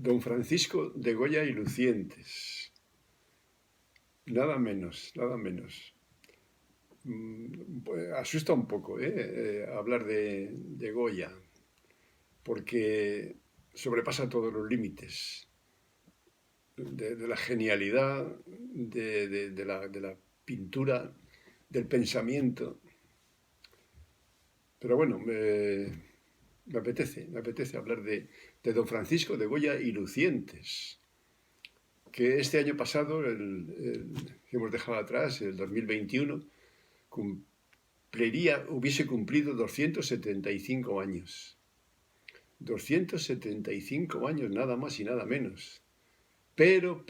Don Francisco de Goya y Lucientes. Nada menos, nada menos. Pues asusta un poco, hablar de Goya, porque sobrepasa todos los límites de la genialidad, de la pintura, del pensamiento. Pero bueno, me apetece hablar de Don Francisco de Goya y Lucientes, que este año pasado, que hemos dejado atrás, el 2021, hubiese cumplido 275 años. 275 años, nada más y nada menos. Pero,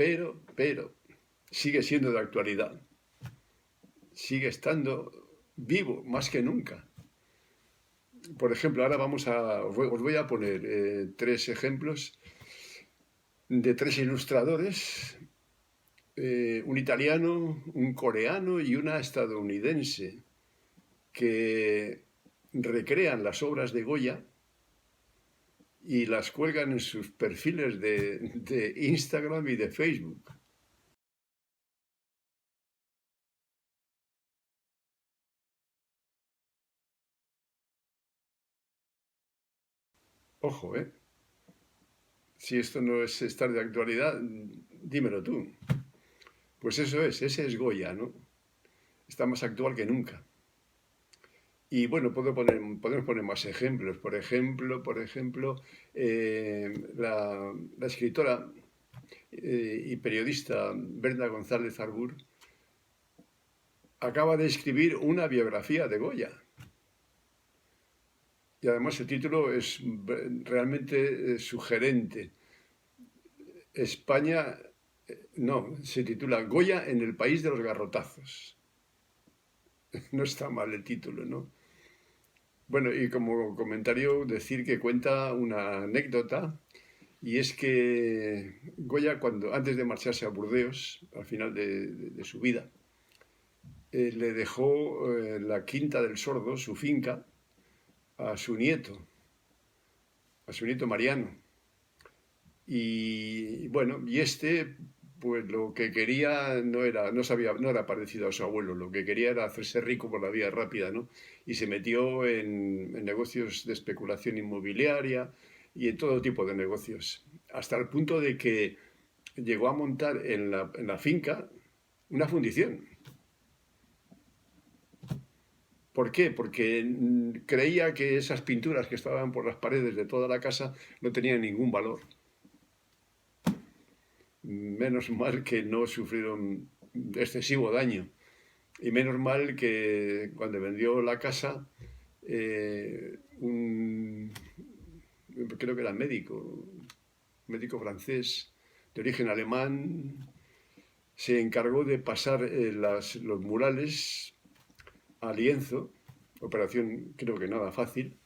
sigue siendo de actualidad. Sigue estando vivo, más que nunca. Por ejemplo, ahora os voy a poner 3 ejemplos de 3 ilustradores, un italiano, un coreano y una estadounidense, que recrean las obras de Goya y las cuelgan en sus perfiles de Instagram y de Facebook. Ojo, si esto no es estar de actualidad, dímelo tú. Pues eso ese es Goya, ¿no? Está más actual que nunca. Y bueno, podemos poner más ejemplos. Por ejemplo, la escritora y periodista Berta González Arbur acaba de escribir una biografía de Goya. Y además el título es realmente sugerente. España, no, se titula Goya en el país de los garrotazos. No está mal el título, ¿no? Bueno, y como comentario decir que cuenta una anécdota, y es que Goya, antes de marcharse a Burdeos, al final de su vida, le dejó la Quinta del Sordo, su finca, a su nieto Mariano. Y bueno, pues lo que quería no era parecido a su abuelo, lo que quería era hacerse rico por la vía rápida, ¿no? Y se metió en negocios de especulación inmobiliaria y en todo tipo de negocios, hasta el punto de que llegó a montar en la finca una fundición. ¿Por qué? Porque creía que esas pinturas que estaban por las paredes de toda la casa no tenían ningún valor. Menos mal que no sufrieron excesivo daño. Y menos mal que cuando vendió la casa, creo que era médico francés de origen alemán, se encargó de pasar los murales a lienzo, operación creo que nada fácil,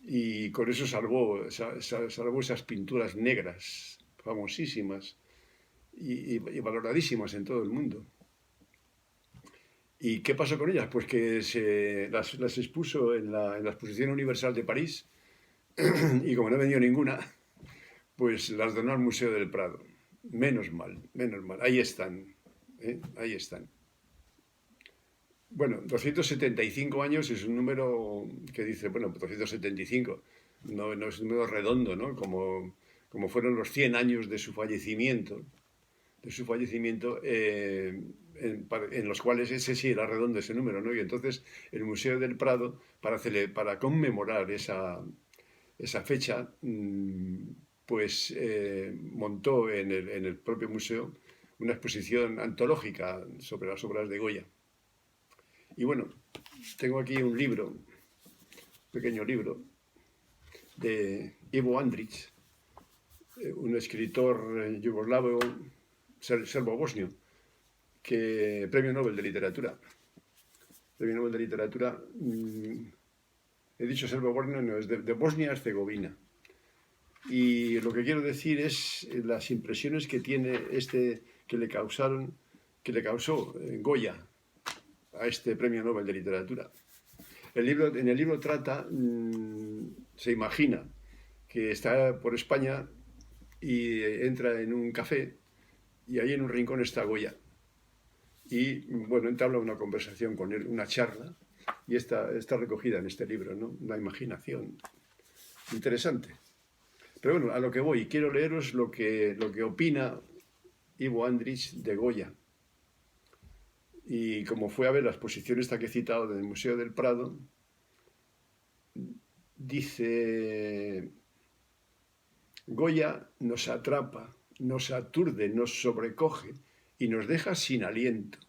y con eso salvó esas pinturas negras, famosísimas y valoradísimas en todo el mundo. ¿Y qué pasó con ellas? Pues que las expuso en la Exposición Universal de París y como no vendió ninguna, pues las donó al Museo del Prado. Menos mal. Ahí están, ahí están. Bueno, 275 años es un número que dice, bueno, 275 no es un número redondo, ¿no? Como fueron los 100 años de su fallecimiento, en los cuales ese sí era redondo ese número, ¿no? Y entonces el Museo del Prado, para conmemorar esa fecha, pues montó en el propio museo una exposición antológica sobre las obras de Goya. Y bueno, tengo aquí un pequeño libro, de Ivo Andrić, un escritor yugoslavo, serbo-bosnio, premio Nobel de Literatura. Premio Nobel de Literatura, he dicho serbo-bosnio, no, es de Bosnia-Herzegovina. Y lo que quiero decir es las impresiones que tiene que le causó Goya a este premio Nobel de Literatura. En el libro trata, se imagina que está por España y entra en un café y ahí en un rincón está Goya. Y bueno, entabla una conversación con él, una charla, y está recogida en este libro, ¿no? Una imaginación interesante. Pero bueno, a lo que voy, quiero leeros lo que opina Ivo Andrić de Goya. Y como fue a ver la exposición esta que he citado del Museo del Prado, dice: Goya nos atrapa, nos aturde, nos sobrecoge y nos deja sin aliento.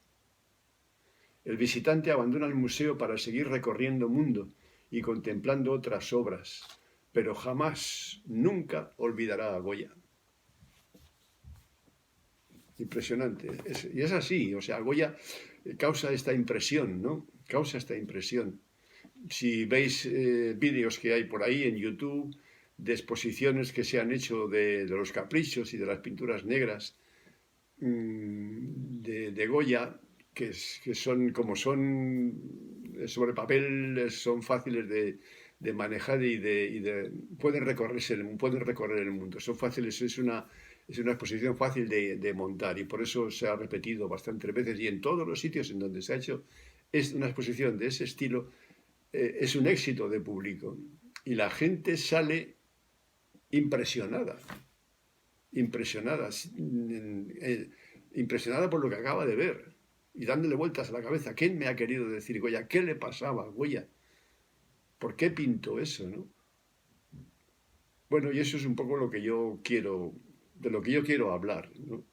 El visitante abandona el museo para seguir recorriendo mundo y contemplando otras obras, pero jamás, nunca olvidará a Goya. Impresionante. Y es así, o sea, Goya causa esta impresión, ¿no? Causa esta impresión. Si veis vídeos que hay por ahí en YouTube de exposiciones que se han hecho de los caprichos y de las pinturas negras de Goya, que son como son sobre papel, son fáciles de manejar pueden recorrer el mundo, son fáciles, es una exposición fácil de montar y por eso se ha repetido bastantes veces y en todos los sitios en donde se ha hecho es una exposición de ese estilo, es un éxito de público y la gente sale impresionada, impresionada, impresionada por lo que acaba de ver y dándole vueltas a la cabeza. ¿Qué me ha querido decir Goya? ¿Qué le pasaba a Goya? ¿Por qué pintó eso, no? Bueno, y eso es un poco lo que yo quiero, de lo que yo quiero hablar, ¿no?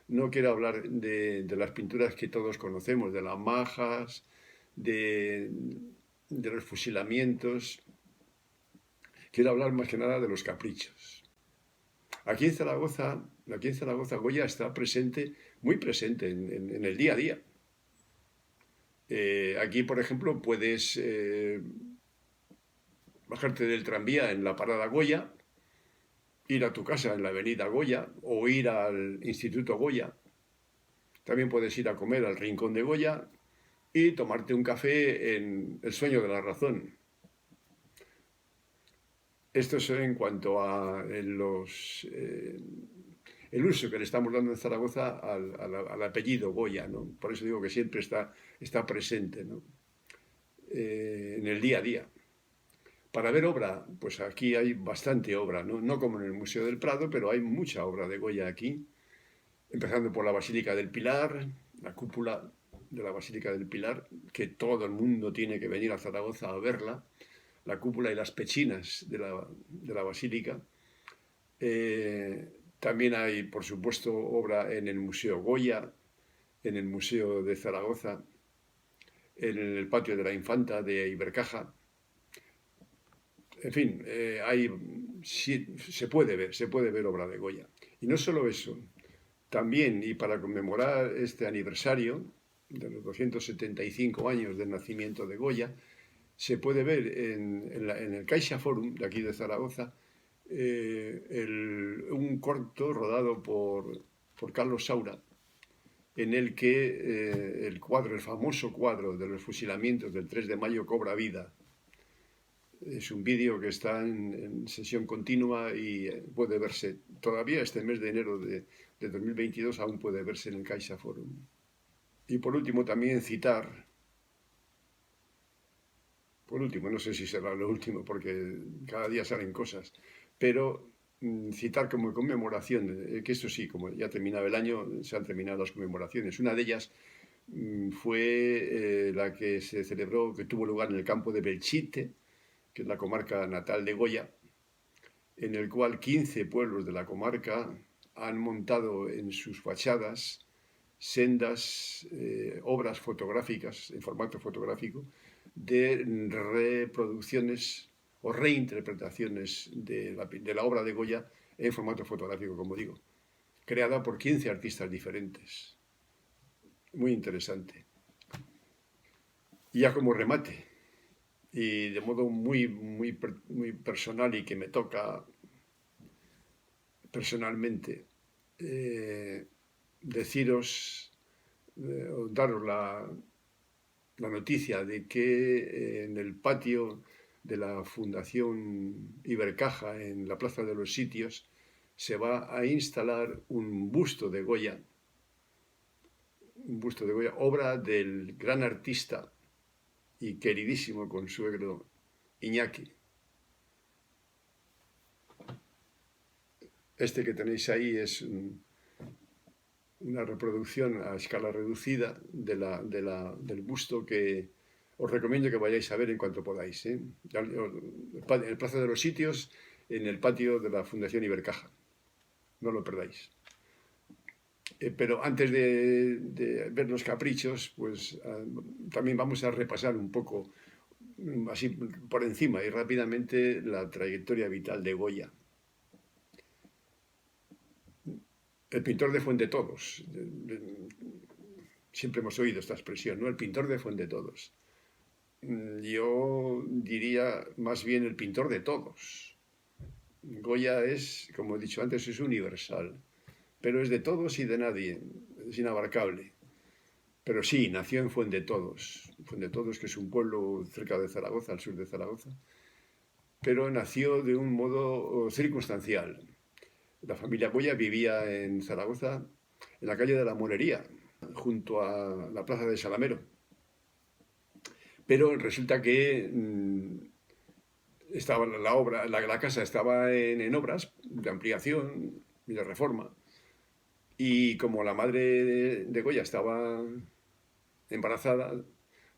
No quiero hablar de las pinturas que todos conocemos, de las majas, de los fusilamientos. Quiero hablar más que nada de los caprichos. Aquí en Zaragoza Goya está presente, muy presente en el día a día. Aquí, por ejemplo, puedes bajarte del tranvía en la parada Goya, ir a tu casa en la avenida Goya o ir al Instituto Goya. También puedes ir a comer al Rincón de Goya y tomarte un café en El Sueño de la Razón. Esto es en cuanto a el uso que le estamos dando en Zaragoza al apellido Goya, ¿no? Por eso digo que siempre está presente, ¿no? En el día a día. Para ver obra, pues aquí hay bastante obra, ¿no? No como en el Museo del Prado, pero hay mucha obra de Goya aquí, empezando por la Basílica del Pilar, la cúpula de la Basílica del Pilar, que todo el mundo tiene que venir a Zaragoza a verla, la cúpula y las pechinas de la basílica. También hay, por supuesto, obra en el Museo Goya, en el Museo de Zaragoza, en el Patio de la Infanta de Ibercaja. En fin, se puede ver obra de Goya. Y no solo eso, también, y para conmemorar este aniversario de los 275 años del nacimiento de Goya, se puede ver en el Caixa Forum de aquí de Zaragoza un corto rodado por Carlos Saura, en el que el famoso cuadro de los fusilamientos del 3 de mayo cobra vida. Es un vídeo que está en sesión continua y puede verse todavía este mes de enero de 2022, aún puede verse en el Caixa Forum. Y por último también citar, no sé si será lo último porque cada día salen cosas, pero citar como conmemoración, que esto sí, como ya terminaba el año, se han terminado las conmemoraciones. Una de ellas fue la que se celebró, que tuvo lugar en el campo de Belchite, que es la comarca natal de Goya, en el cual 15 pueblos de la comarca han montado en sus fachadas sendas obras fotográficas, en formato fotográfico, de reproducciones o reinterpretaciones de la obra de Goya en formato fotográfico, como digo, creada por 15 artistas diferentes. Muy interesante. Y ya como remate, y de modo muy, muy, muy personal y que me toca personalmente, deciros, daros la noticia de que en el patio de la Fundación Ibercaja, en la Plaza de los Sitios, se va a instalar un busto de Goya, obra del gran artista y queridísimo consuegro Iñaki. Este que tenéis ahí es una reproducción a escala reducida del busto que os recomiendo que vayáis a ver en cuanto podáis. En el Plaza de los Sitios, en el patio de la Fundación Ibercaja. No lo perdáis. Pero antes de ver los caprichos, pues también vamos a repasar un poco, así por encima y rápidamente, la trayectoria vital de Goya. El pintor de Fuendetodos. Siempre hemos oído esta expresión, ¿no? El pintor de Fuendetodos. Yo diría más bien el pintor de todos. Goya es, como he dicho antes, es universal, pero es de todos y de nadie, es inabarcable. Pero sí, nació en Fuendetodos, que es un pueblo cerca de Zaragoza, al sur de Zaragoza, pero nació de un modo circunstancial. La familia Goya vivía en Zaragoza, en la calle de la Morería, junto a la plaza de Salamero. Pero resulta que estaba la casa estaba en obras de ampliación y de reforma. Y como la madre de Goya estaba embarazada,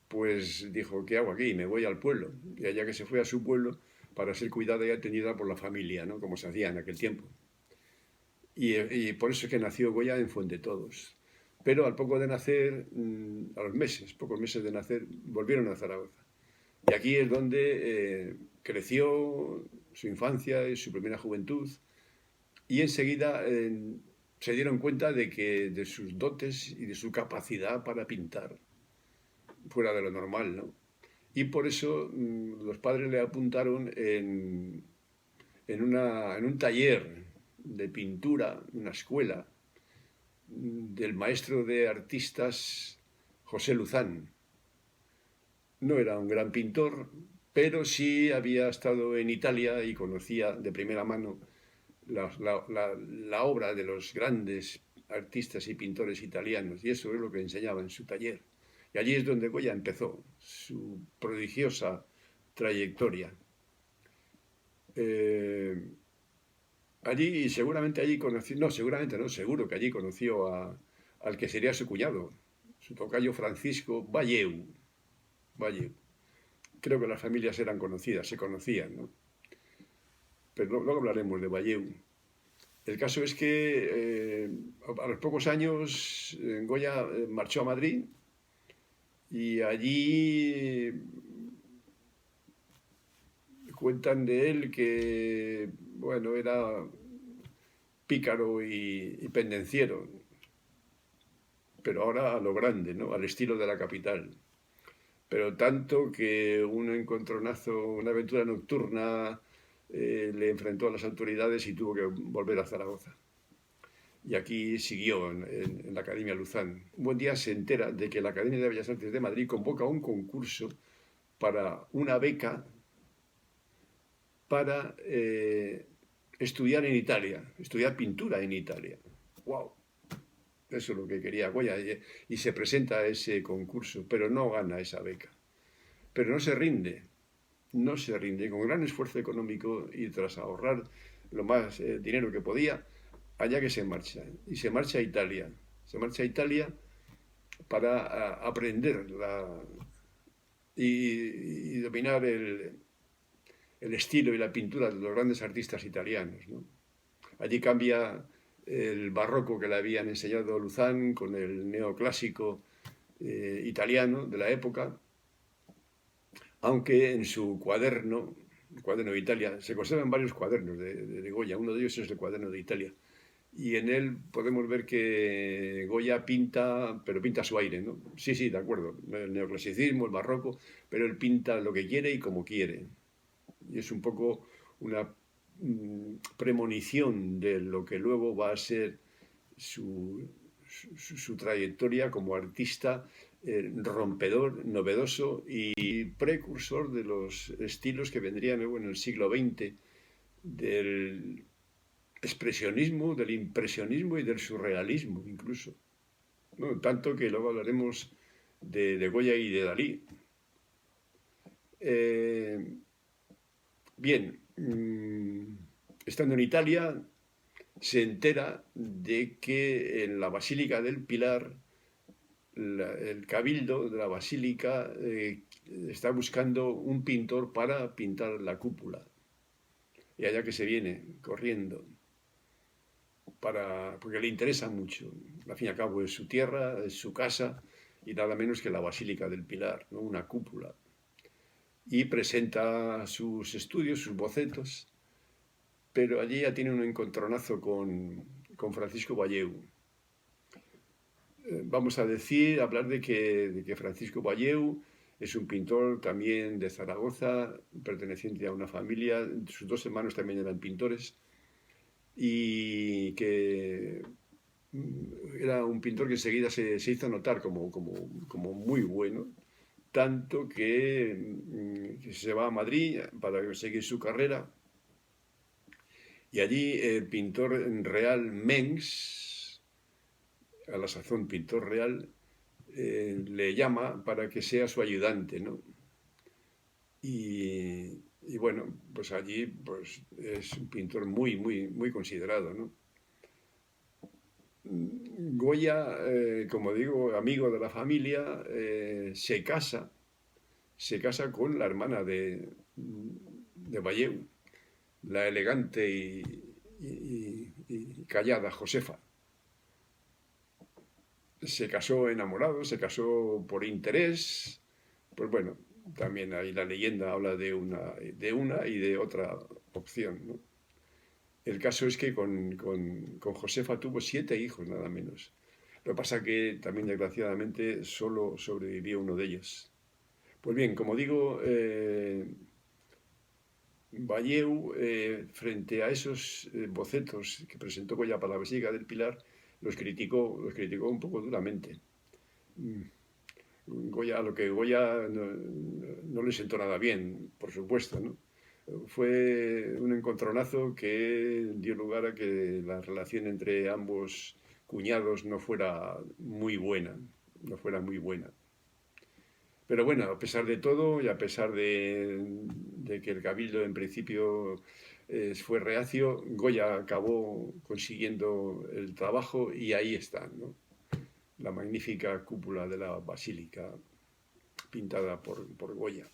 pues dijo, ¿qué hago aquí? Me voy al pueblo. Y allá que se fue a su pueblo para ser cuidada y atendida por la familia, ¿no? Como se hacía en aquel tiempo. Y por eso es que nació Goya en Fuendetodos. Pero al poco de nacer, a los pocos meses de nacer, volvieron a Zaragoza. Y aquí es donde creció su infancia y su primera juventud. Y enseguida se dieron cuenta de sus dotes y de su capacidad para pintar, fuera de lo normal, ¿no? Y por eso los padres le apuntaron en un taller de pintura, una escuela, del maestro de artistas José Luzán. No era un gran pintor, pero sí había estado en Italia y conocía de primera mano la obra de los grandes artistas y pintores italianos, y eso es lo que enseñaba en su taller. Y allí es donde Goya empezó su prodigiosa trayectoria. Allí, seguramente allí conoció, no, seguramente no, seguro que allí conoció al que sería su cuñado, su tocayo Francisco Valleu. Creo que las familias eran conocidas, se conocían, ¿no? Pero luego hablaremos de Valleu. El caso es que a los pocos años Goya marchó a Madrid y allí cuentan de él que, bueno, era pícaro y pendenciero, pero ahora a lo grande, ¿no? Al estilo de la capital. Pero tanto que un encontronazo, una aventura nocturna, le enfrentó a las autoridades y tuvo que volver a Zaragoza. Y aquí siguió en la Academia Luzán. Un buen día se entera de que la Academia de Bellas Artes de Madrid convoca un concurso para una beca para estudiar en Italia, estudiar pintura en Italia. ¡Wow! Eso es lo que quería Goya. Y se presenta a ese concurso, pero no gana esa beca. Pero no se rinde, con gran esfuerzo económico y tras ahorrar lo más dinero que podía, allá que se marcha. Y se marcha a Italia. Se marcha a Italia para aprender y dominar el estilo y la pintura de los grandes artistas italianos, ¿no? Allí cambia el barroco que le habían enseñado Luzán con el neoclásico italiano de la época, aunque en su cuaderno, el cuaderno de Italia, se conservan varios cuadernos de Goya, uno de ellos es el cuaderno de Italia, y en él podemos ver que Goya pinta, pero pinta a su aire, ¿no? Sí, de acuerdo, el neoclasicismo, el barroco, pero él pinta lo que quiere y como quiere. Y es un poco una premonición de lo que luego va a ser su trayectoria como artista rompedor, novedoso y precursor de los estilos que vendrían luego en el siglo XX, del expresionismo, del impresionismo y del surrealismo incluso, ¿no? Tanto que luego hablaremos de Goya y de Dalí. Bien, estando en Italia, se entera de que en la Basílica del Pilar, el cabildo de la Basílica está buscando un pintor para pintar la cúpula. Y allá que se viene, corriendo, porque le interesa mucho. Al fin y al cabo es su tierra, es su casa, y nada menos que la Basílica del Pilar, ¿no? Una cúpula. Y presenta sus estudios, sus bocetos, pero allí ya tiene un encontronazo con Francisco Balleu. Vamos a hablar de que Francisco Balleu es un pintor también de Zaragoza, perteneciente a una familia, sus dos hermanos también eran pintores, y que era un pintor que enseguida se hizo notar como muy bueno, tanto que se va a Madrid para seguir su carrera, y allí el pintor real Mengs, a la sazón pintor real, le llama para que sea su ayudante, ¿no? Y bueno, pues allí pues, es un pintor muy considerado, ¿no? Goya, como digo, amigo de la familia, se casa con la hermana de Balleu, la elegante y callada Josefa. Se casó enamorado, se casó por interés, pues bueno, también ahí la leyenda habla de una y de otra opción, ¿no? El caso es que con Josefa tuvo 7 hijos, nada menos. Lo que pasa que también, desgraciadamente, solo sobrevivió uno de ellos. Pues bien, como digo, Balleu, frente a esos bocetos que presentó Goya para la Basílica del Pilar, los criticó un poco duramente. Goya, a lo que Goya no le sentó nada bien, por supuesto, ¿no? Fue un encontronazo que dio lugar a que la relación entre ambos cuñados no fuera muy buena, no fuera muy buena. Pero bueno, a pesar de todo y a pesar de que el cabildo en principio fue reacio, Goya acabó consiguiendo el trabajo y ahí está, ¿no? La magnífica cúpula de la basílica pintada por Goya.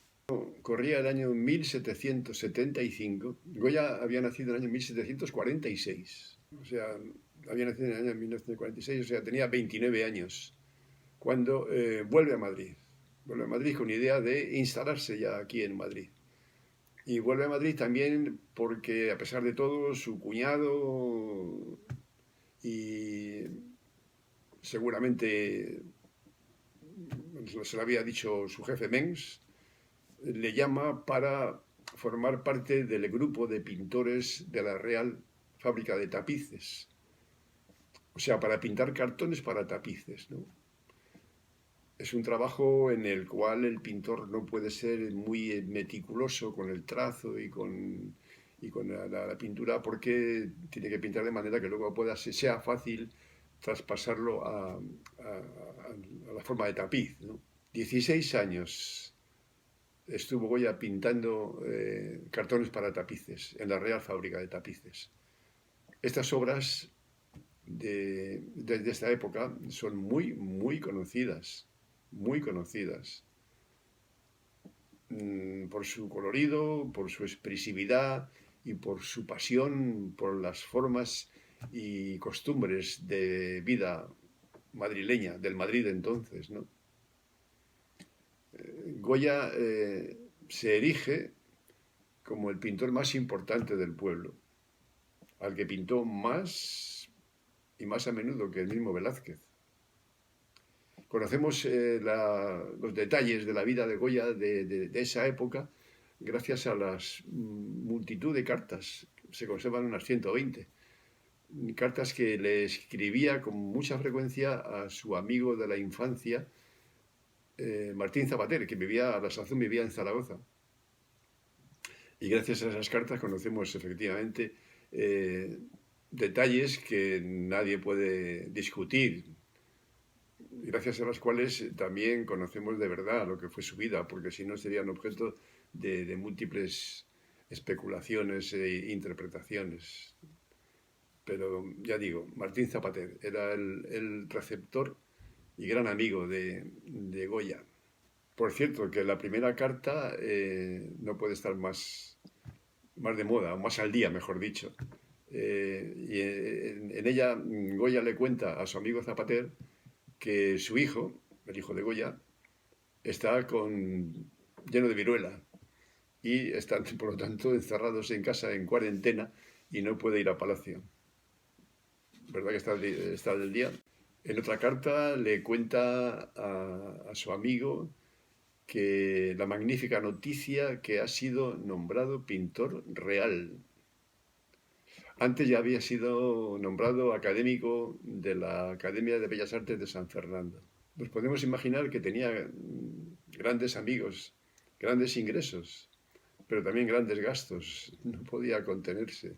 Corría el año 1775. Goya había nacido en el año 1746. O sea, había nacido en el año 1946, o sea, tenía 29 años cuando vuelve a Madrid. Vuelve a Madrid con idea de instalarse ya aquí en Madrid. Y vuelve a Madrid también porque, a pesar de todo, su cuñado y seguramente se lo había dicho su jefe Mengs, le llama para formar parte del grupo de pintores de la Real Fábrica de Tapices. O sea, para pintar cartones para tapices, ¿no? Es un trabajo en el cual el pintor no puede ser muy meticuloso con el trazo y con la pintura, porque tiene que pintar de manera que luego sea fácil traspasarlo a la forma de tapiz, ¿no? 16 años estuvo Goya pintando cartones para tapices en la Real Fábrica de Tapices. Estas obras de esta época son muy conocidas, por su colorido, por su expresividad y por su pasión por las formas y costumbres de vida madrileña, del Madrid de entonces, ¿no? Goya se erige como el pintor más importante del pueblo, al que pintó más y más a menudo que el mismo Velázquez. Conocemos los detalles de la vida de Goya de esa época gracias a la multitud de cartas, se conservan unas 120, cartas que le escribía con mucha frecuencia a su amigo de la infancia, Martín Zapater, que a la sazón vivía en Zaragoza. Y gracias a esas cartas conocemos efectivamente detalles que nadie puede discutir, gracias a las cuales también conocemos de verdad lo que fue su vida, porque si no serían objeto de múltiples especulaciones e interpretaciones. Pero ya digo, Martín Zapater era el receptor y gran amigo de Goya. Por cierto, que la primera carta no puede estar más de moda, o más al día, mejor dicho. Y en ella Goya le cuenta a su amigo Zapater que su hijo, el hijo de Goya, está lleno de viruela y están, por lo tanto, encerrados en casa en cuarentena y no puede ir a palacio. ¿Verdad que está del día? En otra carta le cuenta a su amigo que la magnífica noticia que ha sido nombrado pintor real. Antes ya había sido nombrado académico de la Academia de Bellas Artes de San Fernando. Nos podemos imaginar que tenía grandes amigos, grandes ingresos, pero también grandes gastos. No podía contenerse.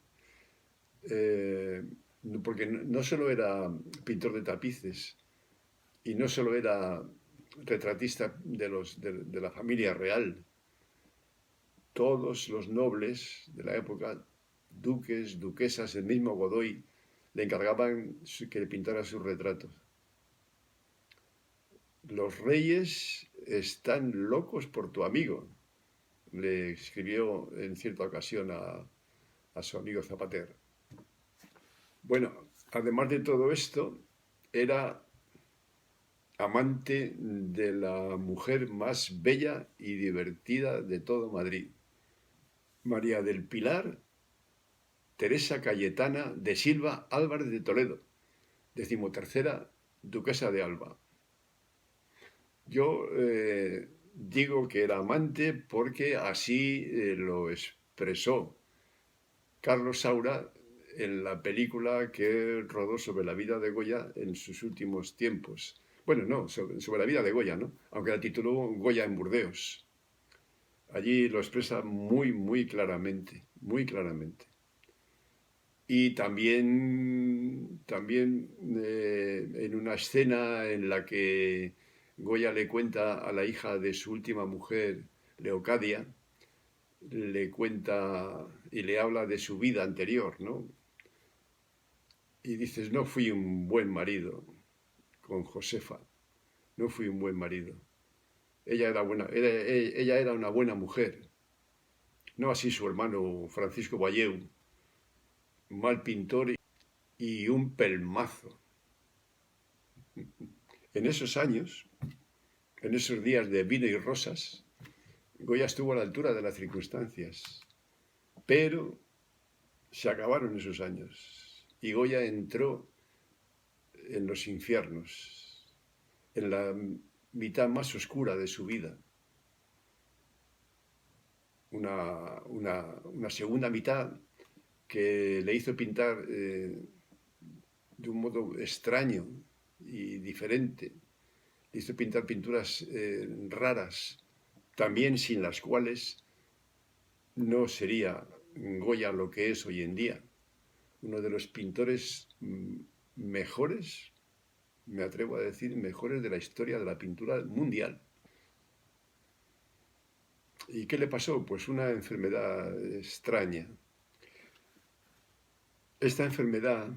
Porque no solo era pintor de tapices y no solo era retratista de la familia real. Todos los nobles de la época, duques, duquesas, el mismo Godoy, le encargaban que le pintara sus retratos. Los reyes están locos por tu amigo, le escribió en cierta ocasión a su amigo Zapater. Bueno, además de todo esto, era amante de la mujer más bella y divertida de todo Madrid, María del Pilar Teresa Cayetana de Silva Álvarez de Toledo, 13ª duquesa de Alba. Yo digo que era amante porque así lo expresó Carlos Saura en la película que rodó sobre la vida de Goya en sus últimos tiempos. Bueno, no, sobre la vida de Goya, ¿no? Aunque la tituló Goya en Burdeos. Allí lo expresa muy, muy claramente, muy claramente. Y también en una escena en la que Goya le cuenta a la hija de su última mujer, Leocadia, le cuenta y le habla de su vida anterior, ¿no? Y dices, no fui un buen marido con Josefa, no fui un buen marido. Ella era una buena mujer, no así su hermano Francisco Valleu, mal pintor y un pelmazo. En esos años, en esos días de vino y rosas, Goya estuvo a la altura de las circunstancias, pero se acabaron esos años y Goya entró en los infiernos, en la mitad más oscura de su vida. Una segunda mitad que le hizo pintar de un modo extraño y diferente. Le hizo pintar pinturas raras, también sin las cuales no sería Goya lo que es hoy en día. Uno de los pintores mejores, me atrevo a decir, mejores de la historia de la pintura mundial. ¿Y qué le pasó? Pues una enfermedad extraña. Esta enfermedad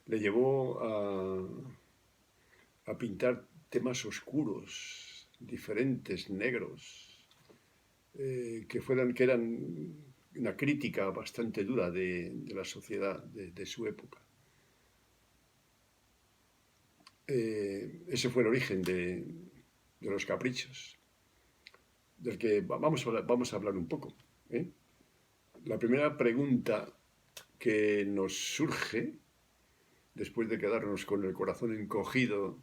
le llevó a pintar temas oscuros, diferentes, negros, que eran una crítica bastante dura de la sociedad de su época. Ese fue el origen de los caprichos, del que vamos a hablar un poco. La primera pregunta que nos surge, después de quedarnos con el corazón encogido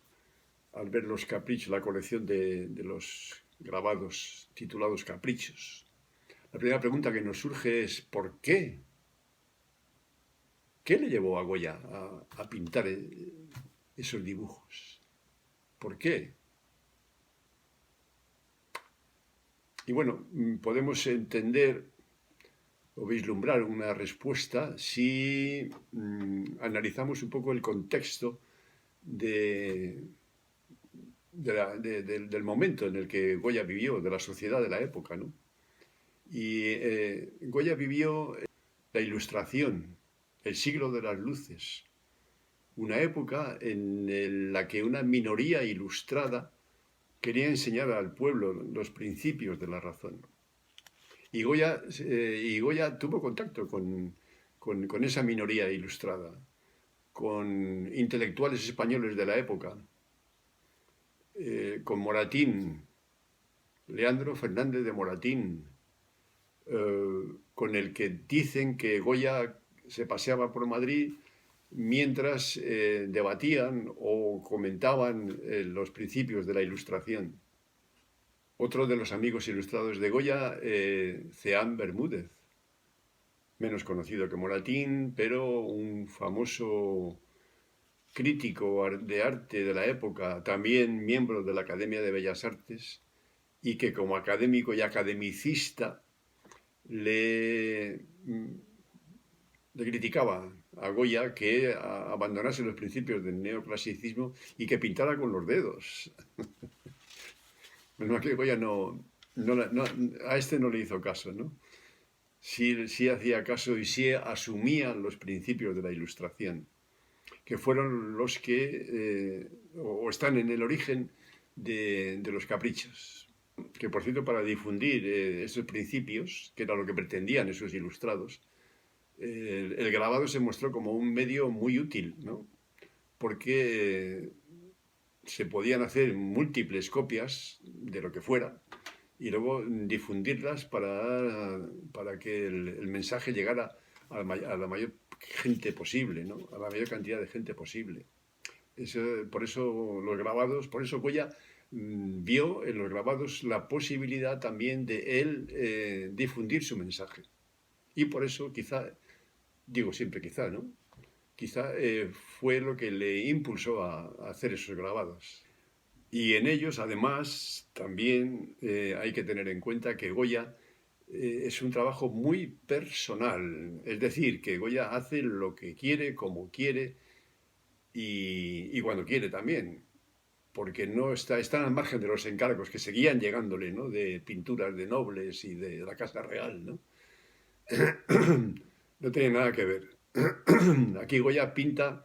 al ver los caprichos, la colección de los grabados titulados Caprichos, la primera pregunta que nos surge es ¿por qué? ¿Qué le llevó a Goya a pintar esos dibujos? ¿Por qué? Y bueno, podemos entender o vislumbrar una respuesta si analizamos un poco el contexto del momento en el que Goya vivió, de la sociedad de la época, ¿no? Y Goya vivió la Ilustración, el siglo de las luces, una época en la que una minoría ilustrada quería enseñar al pueblo los principios de la razón. Y Goya tuvo contacto con esa minoría ilustrada, con intelectuales españoles de la época, con Moratín, Leandro Fernández de Moratín, con el que dicen que Goya se paseaba por Madrid mientras debatían o comentaban los principios de la Ilustración. Otro de los amigos ilustrados de Goya, Ceán Bermúdez, menos conocido que Moratín, pero un famoso crítico de arte de la época, también miembro de la Academia de Bellas Artes, y que como académico y academicista le criticaba a Goya que abandonase los principios del neoclasicismo y que pintara con los dedos. Menos que Goya a este no le hizo caso, ¿no? Sí hacía caso y sí asumía los principios de la Ilustración, que fueron los que o están en el origen de los caprichos. Que por cierto, para difundir esos principios, que era lo que pretendían esos ilustrados, el grabado se mostró como un medio muy útil, ¿no? Porque se podían hacer múltiples copias de lo que fuera y luego difundirlas para que el mensaje llegara a la mayor gente posible, ¿no? A la mayor cantidad de gente posible. Por eso los grabados, por eso Goya vio en los grabados la posibilidad también de él difundir su mensaje. Y por eso quizá, digo siempre quizá, ¿no? Quizá fue lo que le impulsó a hacer esos grabados. Y en ellos, además, también hay que tener en cuenta que Goya es un trabajo muy personal. Es decir, que Goya hace lo que quiere, como quiere y cuando quiere también. Porque no están al margen de los encargos que seguían llegándole, ¿no? De pinturas de nobles y de la Casa Real, ¿no? No tiene nada que ver. Aquí Goya pinta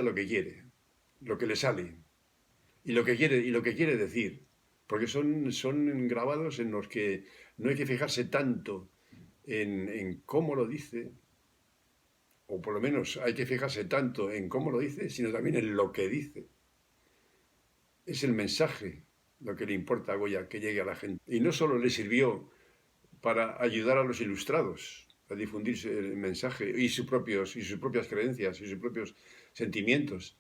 lo que quiere, lo que le sale y lo que quiere decir, porque son grabados en los que no hay que fijarse tanto en cómo lo dice, o por lo menos hay que fijarse tanto en cómo lo dice, sino también en lo que dice. Es el mensaje lo que le importa a Goya, que llegue a la gente. Y no solo le sirvió para ayudar a los ilustrados a difundir el mensaje y sus propias creencias y sus propios sentimientos,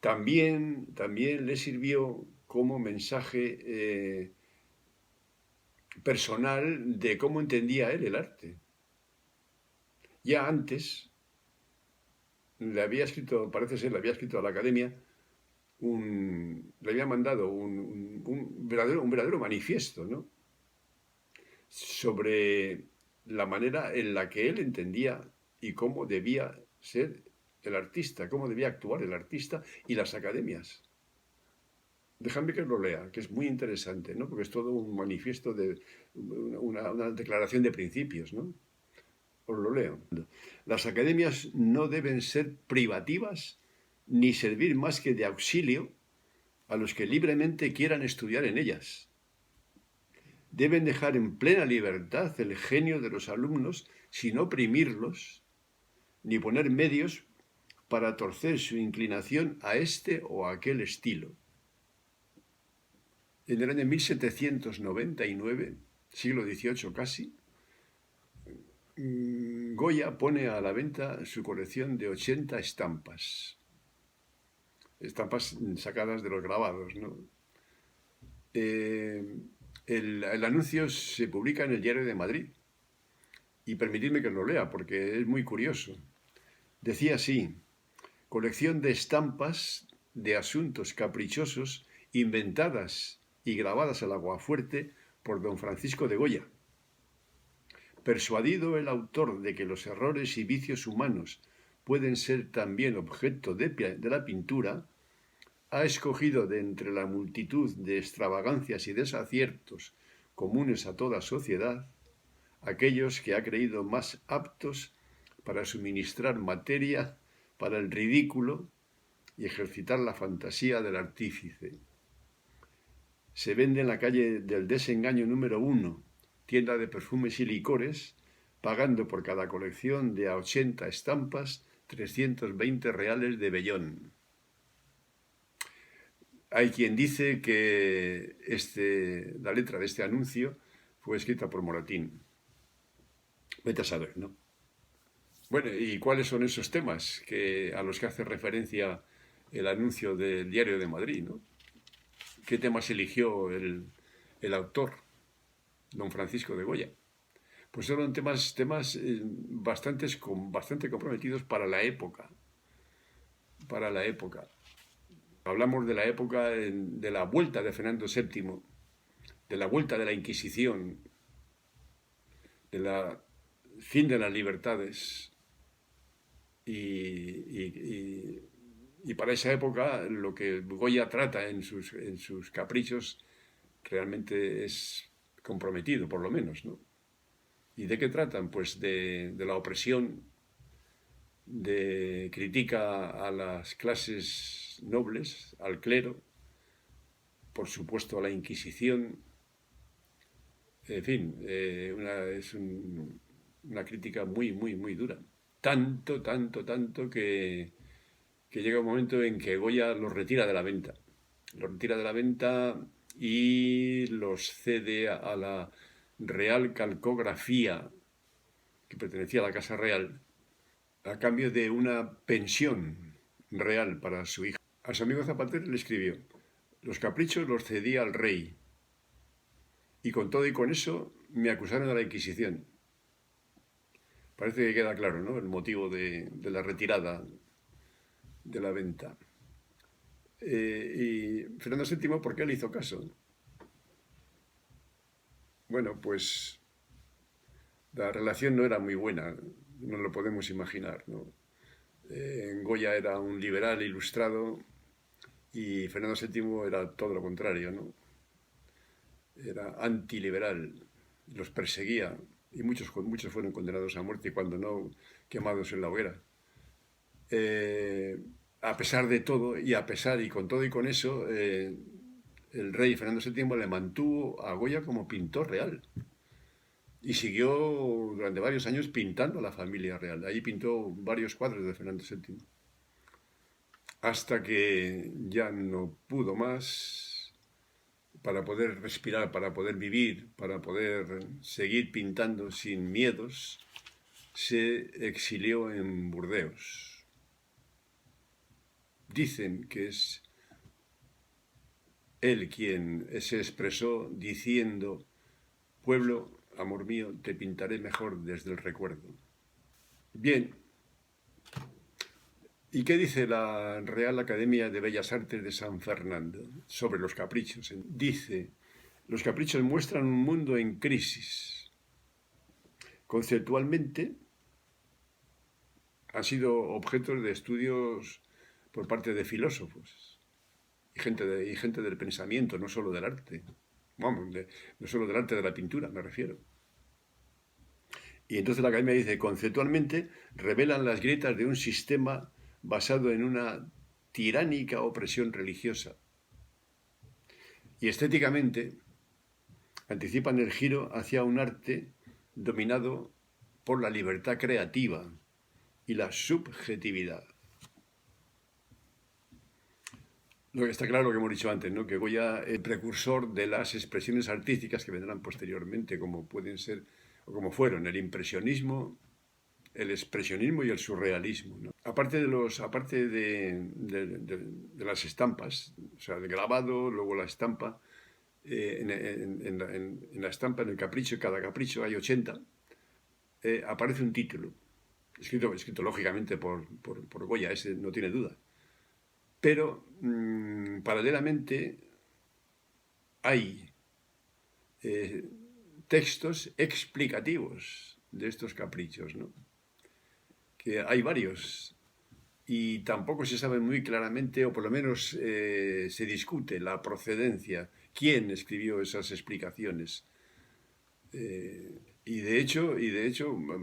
también le sirvió como mensaje personal de cómo entendía él el arte. Ya antes parece ser, le había escrito a la Academia, le había mandado un verdadero manifiesto, ¿no? Sobre la manera en la que él entendía y cómo debía ser el artista, cómo debía actuar el artista y las academias. Dejadme que os lo lea, que es muy interesante, ¿no? Porque es todo un manifiesto una declaración de principios, ¿no? Os lo leo. Las academias no deben ser privativas ni servir más que de auxilio a los que libremente quieran estudiar en ellas. Deben dejar en plena libertad el genio de los alumnos sin oprimirlos, ni poner medios para torcer su inclinación a este o a aquel estilo. En el año 1799, siglo XVIII casi, Goya pone a la venta su colección de 80 estampas sacadas de los grabados, ¿no? El anuncio se publica en el Diario de Madrid, y permitidme que lo lea porque es muy curioso. Decía así: colección de estampas de asuntos caprichosos inventadas y grabadas al aguafuerte por don Francisco de Goya, Persuadido el autor de que los errores y vicios humanos pueden ser también objeto de la pintura, ha escogido de entre la multitud de extravagancias y desaciertos comunes a toda sociedad, aquellos que ha creído más aptos para suministrar materia para el ridículo y ejercitar la fantasía del artífice. Se vende en la calle del Desengaño número 1, tienda de perfumes y licores, pagando por cada colección de a 80 estampas 320 reales de vellón. Hay quien dice que la letra de este anuncio fue escrita por Moratín. Vete a saber, ¿no? Bueno, ¿y cuáles son esos temas a los que hace referencia el anuncio del Diario de Madrid, ¿no? ¿Qué temas eligió el autor, don Francisco de Goya? Pues eran temas bastante comprometidos para la época. Hablamos de la época de la vuelta de Fernando VII, de la vuelta de la Inquisición, del fin de las libertades. Y para esa época lo que Goya trata en sus caprichos realmente es comprometido, por lo menos, ¿no? ¿Y de qué tratan? Pues de la opresión, critica a las clases nobles, al clero, por supuesto a la Inquisición. En fin, es una crítica muy, muy, muy dura. Tanto que llega un momento en que Goya los retira de la venta. Los retira de la venta y los cede a la Real Calcografía, que pertenecía a la Casa Real, a cambio de una pensión real para su hijo. A su amigo Zapatero le escribió: los caprichos los cedí al rey, y con todo y con eso me acusaron de la Inquisición. Parece que queda claro, ¿no?, el motivo de la retirada de la venta. Y Fernando VII, ¿por qué le hizo caso? Bueno, pues la relación no era muy buena, no lo podemos imaginar, ¿no? Goya era un liberal ilustrado y Fernando VII era todo lo contrario, ¿no? Era antiliberal, los perseguía y muchos fueron condenados a muerte y cuando no, quemados en la hoguera. A pesar de todo y con todo y con eso, el rey Fernando VII le mantuvo a Goya como pintor real y siguió durante varios años pintando a la familia real. Allí pintó varios cuadros de Fernando VII, hasta que ya no pudo más. Para poder respirar, para poder vivir, para poder seguir pintando sin miedos, se exilió en Burdeos. Dicen que es él quien se expresó diciendo: pueblo, amor mío, te pintaré mejor desde el recuerdo. Bien, ¿y qué dice la Real Academia de Bellas Artes de San Fernando sobre los caprichos? Dice: los caprichos muestran un mundo en crisis. Conceptualmente, han sido objetos de estudios por parte de filósofos y gente del pensamiento, no solo del arte. Vamos, no solo del arte de la pintura, me refiero. Y entonces la Academia dice: conceptualmente revelan las grietas de un sistema basado en una tiránica opresión religiosa. Y estéticamente anticipan el giro hacia un arte dominado por la libertad creativa y la subjetividad. Lo que está claro, lo que hemos dicho antes, ¿no?, que Goya es el precursor de las expresiones artísticas que vendrán posteriormente, como pueden ser, o como fueron, el impresionismo, el expresionismo y el surrealismo, ¿no? Aparte de las estampas, o sea, el grabado, luego la estampa, en la estampa, en el capricho, cada capricho hay 80, aparece un título, escrito lógicamente por Goya, ese no tiene duda. Pero paralelamente hay textos explicativos de estos caprichos, ¿no? Que hay varios y tampoco se sabe muy claramente, o por lo menos se discute la procedencia, quién escribió esas explicaciones. Y de hecho,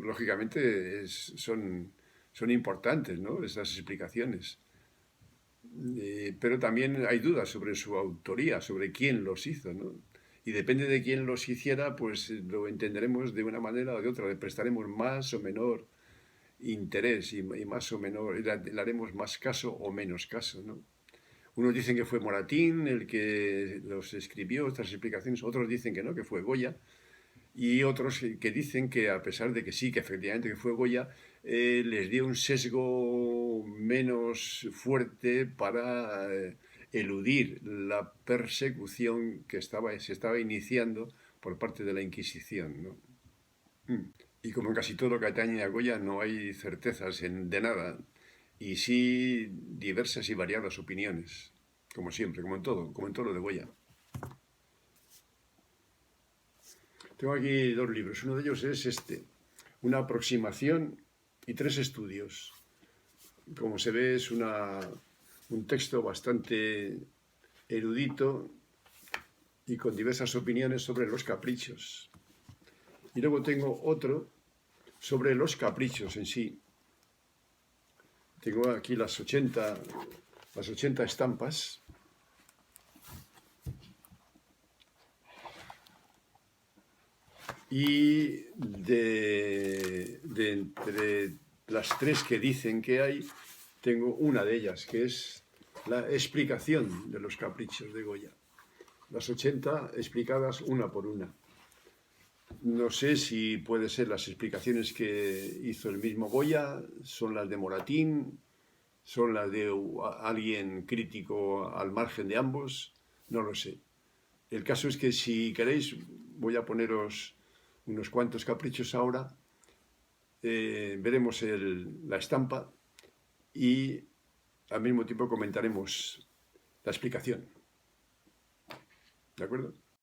lógicamente son importantes, ¿no? Esas explicaciones. Pero también hay dudas sobre su autoría, sobre quién los hizo, ¿no? Y depende de quién los hiciera, pues lo entenderemos de una manera o de otra, le prestaremos más o menor interés y más o menor, le haremos más caso o menos caso, ¿no? Unos dicen que fue Moratín el que los escribió, estas explicaciones, otros dicen que no, que fue Goya, y otros que dicen que a pesar de que sí, que efectivamente que fue Goya, les dio un sesgo menos fuerte para eludir la persecución que se estaba iniciando por parte de la Inquisición, ¿no? Y como en casi todo lo que atañe a Goya no hay certezas de nada, y sí diversas y variadas opiniones, como siempre, como en todo lo de Goya. Tengo aquí dos libros. Uno de ellos es este, una aproximación y tres estudios. Como se ve, es un texto bastante erudito y con diversas opiniones sobre los caprichos. Y luego tengo otro sobre los caprichos en sí. Tengo aquí las 80 estampas. Y entre las tres que dicen que hay, tengo una de ellas, que es la explicación de los caprichos de Goya. Las 80 explicadas una por una. No sé si puede ser las explicaciones que hizo el mismo Goya, son las de Moratín, son las de alguien crítico al margen de ambos, no lo sé. El caso es que si queréis voy a poneros unos cuantos caprichos ahora, veremos la estampa y al mismo tiempo comentaremos la explicación. ¿De acuerdo?